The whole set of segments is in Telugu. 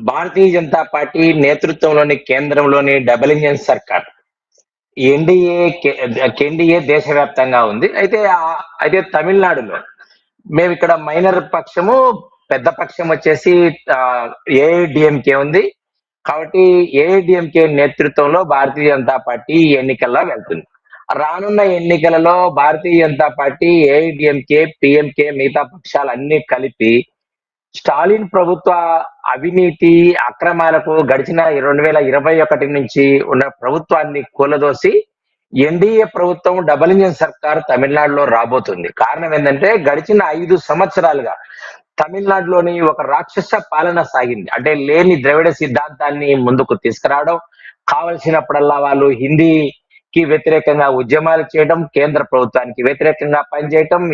భారతీయ జనతా పార్టీ నేతృత్వంలోని కేంద్రంలోని డబుల్ ఇంజిన్ సర్కార్ ఎన్డీఏ ఎన్డీఏ దేశవ్యాప్తంగా ఉంది. అయితే తమిళనాడులో మేము ఇక్కడ మైనర్ పక్షము, పెద్ద పక్షం వచ్చేసి ఏఐడిఎంకే ఉంది. కాబట్టి ఏఐడిఎంకే నేతృత్వంలో భారతీయ జనతా పార్టీ ఎన్నికల్లో వెళ్తుంది. రానున్న ఎన్నికలలో Bharatiya Janata party, AIADMK, PMK, మిగతా పక్షాలన్నీ కలిపి స్టాలిన్ ప్రభుత్వ అవినీతి అక్రమాలకు గడిచిన 2021 నుంచి ఉన్న ప్రభుత్వాన్ని కూలదోసి ఎన్డీఏ ప్రభుత్వం డబుల్ ఇంజిన్ సర్కార్ తమిళనాడులో రాబోతుంది. కారణం ఏంటంటే గడిచిన 5 సంవత్సరాలుగా తమిళనాడులోని ఒక రాక్షస పాలన సాగింది. అంటే లేని ద్రవిడ సిద్ధాంతాన్ని ముందుకు తీసుకురావడం, కావలసినప్పుడల్లా వాళ్ళు హిందీకి వ్యతిరేకంగా ఉద్యమాలు చేయడం, కేంద్ర ప్రభుత్వానికి వ్యతిరేకంగా పనిచేయటం,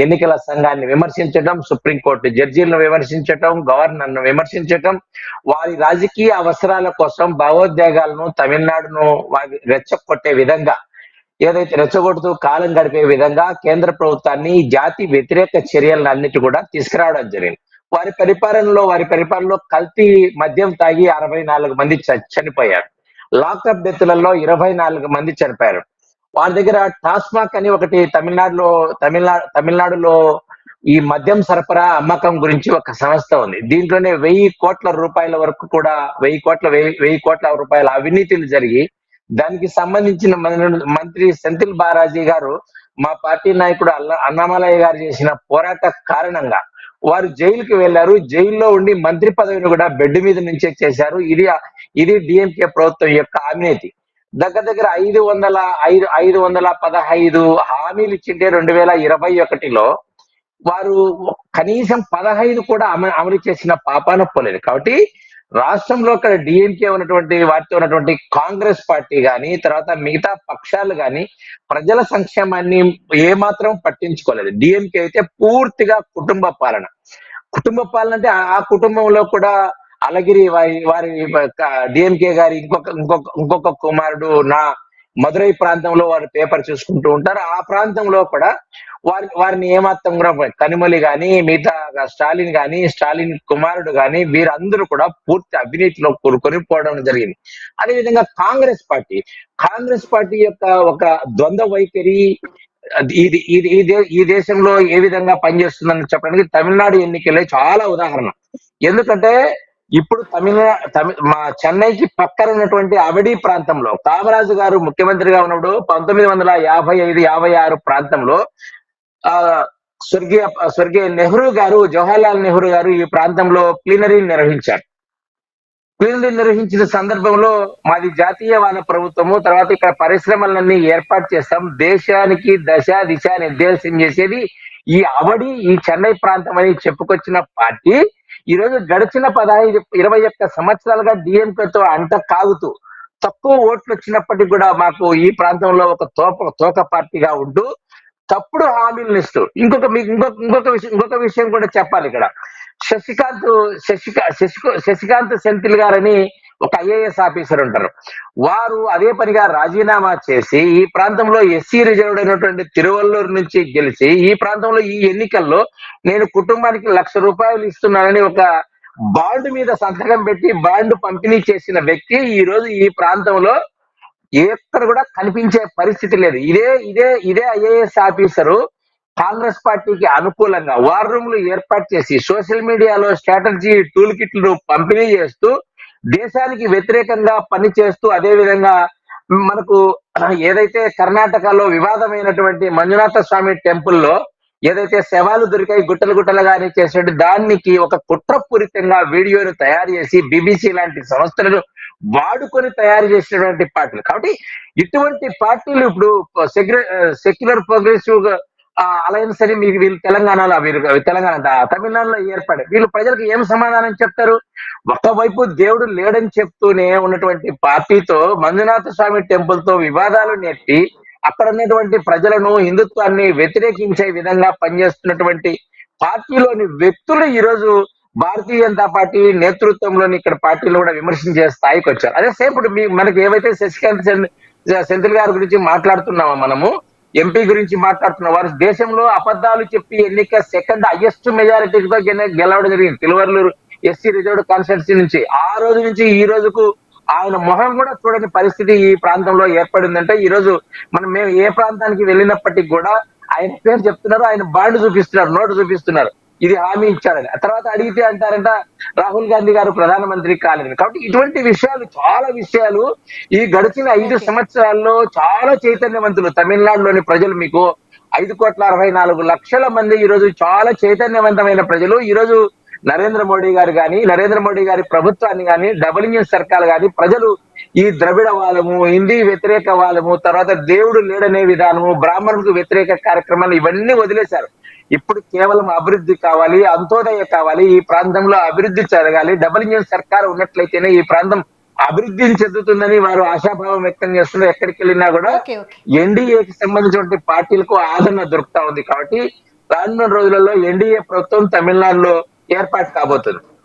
ఎన్నికల సంఘాన్ని విమర్శించడం, సుప్రీంకోర్టు జడ్జీలను విమర్శించటం, గవర్నర్ను విమర్శించటం, వారి రాజకీయ అవసరాల కోసం భావోద్వేగాలను తమిళనాడును రెచ్చగొట్టే విధంగా, ఏదైతే రెచ్చగొడుతూ కాలం గడిపే విధంగా కేంద్ర ప్రభుత్వాన్ని జాతి వ్యతిరేక చర్యలను అన్నిటి కూడా తీసుకురావడం జరిగింది. వారి పరిపాలనలో కల్తీ మద్యం తాగి 64 మంది చనిపోయారు. లాకప్ డెత్లలో 24 మంది చనిపోయారు. వారి దగ్గర టాస్మాక్ అని ఒకటి తమిళనాడులో ఈ మద్యం సరఫరా అమ్మకం గురించి ఒక సంస్థ ఉంది. దీంట్లోనే 1000 కోట్ల రూపాయల వరకు కూడా 1000 కోట్ల రూపాయల అవినీతిలు జరిగి, దానికి సంబంధించిన మంత్రి సెంథిల్ బాలాజీ గారు, మా పార్టీ నాయకుడు అన్నామలయ్య గారు చేసిన పోరాట కారణంగా వారు జైలుకి వెళ్లారు. జైల్లో ఉండి మంత్రి పదవిని కూడా బెడ్ మీద నుంచే చేశారు. ఇది డిఎంకే ప్రభుత్వం యొక్క అవినీతి. దగ్గర 515 హామీలు ఇచ్చింటే 2021లో వారు కనీసం 15 కూడా అమలు చేసిన పాపాన పోలేదు. కాబట్టి రాష్ట్రంలో ఇక్కడ డిఎంకే వారితో ఉన్నటువంటి కాంగ్రెస్ పార్టీ గాని, తర్వాత మిగతా పక్షాలు గాని ప్రజల సంక్షేమాన్ని ఏమాత్రం పట్టించుకోలేదు. డిఎంకే అయితే పూర్తిగా కుటుంబ పాలన అంటే ఆ కుటుంబంలో కూడా అలగిరి వారి డిఎంకే గారి ఇంకొక కుమారుడు మదురై ప్రాంతంలో వారు పేపర్ చూసుకుంటూ ఉంటారు. ఆ ప్రాంతంలో కూడా వారిని ఏమాత్రం కూడా కనిమొళి గాని, మిగతా స్టాలిన్ కుమారుడు గాని వీరందరూ కూడా పూర్తి అవినీతిలో కొనిపోవడం జరిగింది. అదేవిధంగా కాంగ్రెస్ పార్టీ యొక్క ఒక ద్వంద్వ వైఖరి ఈ దేశంలో ఏ విధంగా పనిచేస్తుందని చెప్పడానికి తమిళనాడు ఎన్నికలే చాలా ఉదాహరణ. ఎందుకంటే ఇప్పుడు మా చెన్నైకి పక్కన ఉన్నటువంటి అవడి ప్రాంతంలో కామరాజు గారు ముఖ్యమంత్రిగా ఉన్నప్పుడు 1955-56 ప్రాంతంలో స్వర్గీయ నెహ్రూ గారు, జవహర్లాల్ నెహ్రూ గారు ఈ ప్రాంతంలో ప్లీనరీ నిర్వహించారు. నిర్వహించిన సందర్భంలో మాది జాతీయవాద ప్రభుత్వము, తర్వాత ఇక్కడ పరిశ్రమలన్నీ ఏర్పాటు చేస్తాం, దేశానికి దిశ నిర్దేశం చేసేది ఈ చెన్నై ప్రాంతం అని చెప్పుకొచ్చిన పార్టీ ఈ రోజు గడిచిన 21 సంవత్సరాలుగా డిఎంకేతో అంట కాగుతూ తక్కువ ఓట్లు వచ్చినప్పటికీ కూడా మాకు ఈ ప్రాంతంలో ఒక తోక పార్టీగా ఉంటూ తప్పుడు హామీలను ఇస్తూ ఇంకొక విషయం కూడా చెప్పాలి. ఇక్కడ శశికాంత్ సెంథిల్ గారని ఒక ఐఏఎస్ ఆఫీసర్ ఉంటారు. వారు అదే పనిగా రాజీనామా చేసి ఈ ప్రాంతంలో ఎస్సీ రిజర్వ్డ్ అయినటువంటి తిరువల్లూరు నుంచి గెలిచి ఈ ప్రాంతంలో ఈ ఎన్నికల్లో నేను కుటుంబానికి ₹1,00,000 ఇస్తున్నానని ఒక బాండ్ మీద సంతకం పెట్టి బాండ్ పంపిణీ చేసిన వ్యక్తి ఈ రోజు ఈ ప్రాంతంలో ఎక్కడ కూడా కనిపించే పరిస్థితి లేదు. ఇదే ఐఏఎస్ ఆఫీసరు కాంగ్రెస్ పార్టీకి అనుకూలంగా వార్ రూమ్లు ఏర్పాటు చేసి సోషల్ మీడియాలో స్ట్రాటజీ టూల్ కిట్లు పంపిణీ చేస్తూ దేశానికి వ్యతిరేకంగా పనిచేస్తూ, అదే విధంగా మనకు ఏదైతే కర్ణాటకలో వివాదమైనటువంటి మంజునాథ స్వామి టెంపుల్లో ఏదైతే శవాలు దొరికాయి గుట్టలుగానే చేసినట్టు దానికి ఒక కుట్రపూరితంగా వీడియోను తయారు చేసి బీబీసీ లాంటి సంస్థలను వాడుకొని తయారు చేసినటువంటి పార్టీలు. కాబట్టి ఇటువంటి పార్టీలు ఇప్పుడు సెక్యులర్ ప్రోగ్రెసివ్ అలయన్స్ అని మీకు వీళ్ళు తమిళనాడులో ఏర్పడే వీళ్ళు ప్రజలకు ఏం సమాధానం చెప్తారు? ఒకవైపు దేవుడు లేడని చెప్తూనే ఉన్నటువంటి పార్టీతో మంజునాథ స్వామి టెంపుల్ తో వివాదాలు నెట్టి అక్కడ ఉన్నటువంటి ప్రజలను, హిందుత్వాన్ని వ్యతిరేకించే విధంగా పనిచేస్తున్నటువంటి పార్టీలోని వ్యక్తులు ఈ రోజు భారతీయ జనతా పార్టీ నేతృత్వంలోని ఇక్కడ పార్టీలు కూడా విమర్శించే స్థాయికి వచ్చారు. అదే సేపు ఇప్పుడు మనకి ఏవైతే శశికాంత్ సెంథిల్ గారి గురించి మాట్లాడుతున్నామో, మనము ఎంపీ గురించి మాట్లాడుతున్న వారు దేశంలో అబద్ధాలు చెప్పి సెకండ్ హైయెస్ట్ మెజారిటీతో గెలవడం జరిగింది. ఎస్సీ రిజర్వ్డ్ కాన్స్టిట్యున్సీ నుంచి. ఆ రోజు నుంచి ఈ రోజుకు ఆయన మొహం కూడా చూడని పరిస్థితి ఈ ప్రాంతంలో ఏర్పడిందంటే, ఈ రోజు మేము ఏ ప్రాంతానికి వెళ్ళినప్పటికి కూడా ఆయన పేరు చెప్తున్నారు, ఆయన బాండ్ చూపిస్తున్నారు, నోటు చూపిస్తున్నారు. ఇది హామీ ఇచ్చారని. ఆ తర్వాత అడిగితే అంటారంట రాహుల్ గాంధీ గారు ప్రధానమంత్రి కాలేదని. కాబట్టి ఇటువంటి విషయాలు, చాలా విషయాలు ఈ గడిచిన 5 ఓకే. సంవత్సరాల్లో చాలా చైతన్యవంతులు తమిళనాడులోని ప్రజలు. మీకు 5,64,00,000 మంది ఈరోజు చాలా చైతన్యవంతమైన ప్రజలు. ఈరోజు నరేంద్ర మోడీ గారు గాని, నరేంద్ర మోడీ గారి ప్రభుత్వాన్ని గాని, డబుల్ ఇంజిన్ సర్కార్ గాని ప్రజలు ఈ ద్రవిడ వాదము, హిందీ వ్యతిరేక వాదము, తర్వాత దేవుడు లేడనే విధానము, బ్రాహ్మణులకు వ్యతిరేక కార్యక్రమాలు ఇవన్నీ వదిలేశారు. ఇప్పుడు కేవలం అభివృద్ధి కావాలి, అంత్యోదయ కావాలి, ఈ ప్రాంతంలో అభివృద్ధి జరగాలి, డబుల్ ఇంజిన్ సర్కార్ ఉన్నట్లయితేనే ఈ ప్రాంతం అభివృద్ధిని చెందుతుందని వారు ఆశాభావం వ్యక్తం చేస్తున్నారు. ఎక్కడికి వెళ్ళినా కూడా ఓకే. ఓకే. ఎన్డీఏకి సంబంధించిన పార్టీలకు ఆదరణ దొరుకుతా ఉంది. కాబట్టి రానున్న రోజులలో ఎన్డీఏ ప్రభుత్వం తమిళనాడులో ఏర్పాటు కాబోతుంది.